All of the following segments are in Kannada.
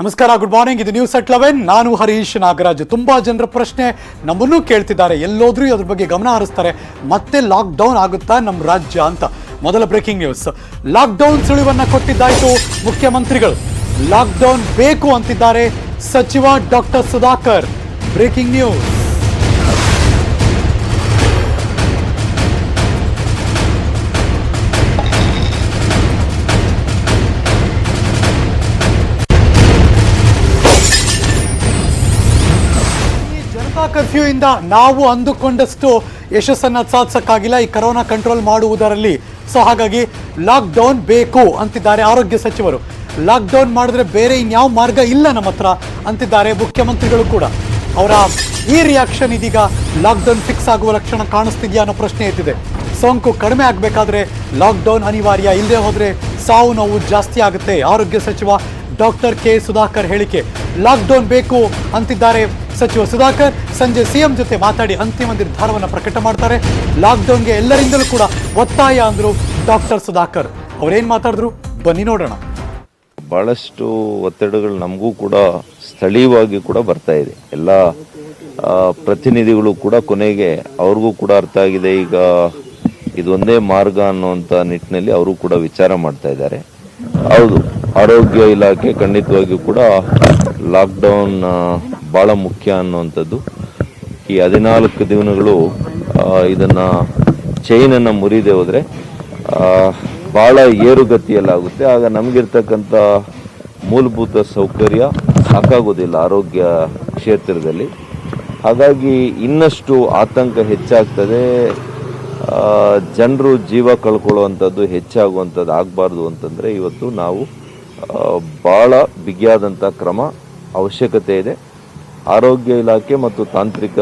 ನಮಸ್ಕಾರ, ಗುಡ್ ಮಾರ್ನಿಂಗ್. ಇದು ನ್ಯೂಸ್ ಅಟ್ 11. ನಾನು ಹರೀಶ್ ನಾಗರಾಜ್. ತುಂಬಾ ಜನರ ಪ್ರಶ್ನೆ ನಮ್ಮನ್ನು ಕೇಳ್ತಿದ್ದಾರೆ, ಎಲ್ಲೋದ್ರೂ ಅದ್ರ ಬಗ್ಗೆ ಗಮನ ಹರಿಸ್ತಾರೆ. ಮತ್ತೆ ಲಾಕ್ಡೌನ್ ಆಗುತ್ತಾ ನಮ್ಮ ರಾಜ್ಯ ಅಂತ. ಮೊದಲ ಬ್ರೇಕಿಂಗ್ ನ್ಯೂಸ್, ಲಾಕ್ಡೌನ್ ಸುಳಿವನ್ನ ಕೊಟ್ಟಿದ್ದಾಯ್ತು ಮುಖ್ಯಮಂತ್ರಿಗಳು. ಲಾಕ್ಡೌನ್ ಬೇಕು ಅಂತಿದ್ದಾರೆ ಸಚಿವ doctor Sudhakar. Breaking news. Curfew ಇಂದ ನಾವು ಅಂದುಕೊಂಡಷ್ಟು ಯಶಸ್ಸನ್ನು ಸಾಧಿಸಕ್ಕಾಗಿಲ್ಲ ಈ ಕರೋನಾ ಕಂಟ್ರೋಲ್ ಮಾಡುವುದರಲ್ಲಿ. ಸೊ ಹಾಗಾಗಿ ಲಾಕ್ಡೌನ್ ಬೇಕು ಅಂತಿದ್ದಾರೆ ಆರೋಗ್ಯ ಸಚಿವರು. ಲಾಕ್ಡೌನ್ ಮಾಡಿದ್ರೆ ಬೇರೆ ಇನ್ಯಾವ ಮಾರ್ಗ ಇಲ್ಲ ನಮ್ಮ ಹತ್ರ ಅಂತಿದ್ದಾರೆ ಮುಖ್ಯಮಂತ್ರಿಗಳು ಕೂಡ. ಅವರ ಈ ರಿಯಾಕ್ಷನ್ ಇದೀಗ ಲಾಕ್ಡೌನ್ ಫಿಕ್ಸ್ ಆಗುವ ಲಕ್ಷಣ ಕಾಣಿಸ್ತಿದೆಯಾ ಅನ್ನೋ ಪ್ರಶ್ನೆ ಎದ್ದಿದೆ. ಸೋಂಕು ಕಡಿಮೆ ಆಗಬೇಕಾದ್ರೆ ಲಾಕ್ಡೌನ್ ಅನಿವಾರ್ಯ, ಇಲ್ಲದೆ ಹೋದ್ರೆ ಸಾವು ನೋವು ಜಾಸ್ತಿ ಆಗುತ್ತೆ. ಆರೋಗ್ಯ ಸಚಿವ ಡಾಕ್ಟರ್ ಕೆ ಸುಧಾಕರ್ ಹೇಳಿಕೆ. ಲಾಕ್ಡೌನ್ ಬೇಕು ಅಂತಿದ್ದಾರೆ ಸಚಿವ ಸುಧಾಕರ್. ಸಂಜೆ ಸಿಎಂ ಜೊತೆ ಮಾತಾಡಿ ಅಂತಿಮ ನಿರ್ಧಾರವನ್ನು ಪ್ರಕಟ ಮಾಡ್ತಾರೆ. ಲಾಕ್ಡೌನ್ಗೆ ಎಲ್ಲರಿಂದಲೂ ಕೂಡ ಒತ್ತಾಯ ಅಂದ್ರು ಡಾಕ್ಟರ್ ಸುಧಾಕರ್. ಅವ್ರೇನ್ ಮಾತಾಡಿದ್ರು ಬನ್ನಿ ನೋಡೋಣ. ಬಹಳಷ್ಟು ಒತ್ತಡಗಳು ನಮಗೂ ಕೂಡ ಸ್ಥಳೀಯವಾಗಿ ಕೂಡ ಬರ್ತಾ ಇದೆ. ಎಲ್ಲ ಪ್ರತಿನಿಧಿಗಳು ಕೂಡ ಕೊನೆಗೆ ಅವ್ರಿಗೂ ಕೂಡ ಅರ್ಥ ಆಗಿದೆ, ಈಗ ಇದೊಂದೇ ಮಾರ್ಗ ಅನ್ನುವಂಥ ನಿಟ್ಟಿನಲ್ಲಿ ಅವರು ಕೂಡ ವಿಚಾರ ಮಾಡ್ತಾ ಇದ್ದಾರೆ. ಹೌದು, ಆರೋಗ್ಯ ಇಲಾಖೆ ಖಂಡಿತವಾಗಿಯೂ ಕೂಡ ಲಾಕ್ಡೌನ್ ಬಹಳ ಮುಖ್ಯ ಅನ್ನುವಂಥದ್ದು. ಈ 14 ದಿನಗಳು ಇದನ್ನ ಚೈನನ್ನು ಮುರಿದೇ ಹೋದ್ರೆ ಬಹಳ ಏರುಗತಿಯಲ್ಲಾಗುತ್ತೆ. ಆಗ ನಮಗಿರ್ತಕ್ಕಂಥ ಮೂಲಭೂತ ಸೌಕರ್ಯ ಸಾಕಾಗೋದಿಲ್ಲ ಆರೋಗ್ಯ ಕ್ಷೇತ್ರದಲ್ಲಿ. ಹಾಗಾಗಿ ಇನ್ನಷ್ಟು ಆತಂಕ ಹೆಚ್ಚಾಗ್ತದೆ. ಜನರು ಜೀವ ಕಳ್ಕೊಳ್ಳುವಂಥದ್ದು ಹೆಚ್ಚಾಗುವಂಥದ್ದು ಆಗಬಾರ್ದು ಅಂತಂದರೆ ಇವತ್ತು ನಾವು ಭಾಳ ಬಿಗಿಯಾದಂಥ ಕ್ರಮ ಅವಶ್ಯಕತೆ ಇದೆ. ಆರೋಗ್ಯ ಇಲಾಖೆ ಮತ್ತು ತಾಂತ್ರಿಕ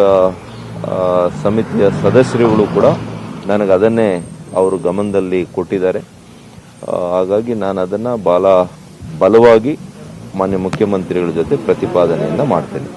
ಸಮಿತಿಯ ಸದಸ್ಯರುಗಳು ಕೂಡ ನನಗೆ ಅದನ್ನೇ ಅವರು ಗಮನದಲ್ಲಿ ಕೊಟ್ಟಿದ್ದಾರೆ. ಹಾಗಾಗಿ ನಾನು ಅದನ್ನು ಭಾಳ ಬಲವಾಗಿ ಮಾನ್ಯ ಮುಖ್ಯಮಂತ್ರಿಗಳ ಜೊತೆ ಪ್ರತಿಪಾದನೆಯಿಂದ ಮಾಡ್ತೇನೆ.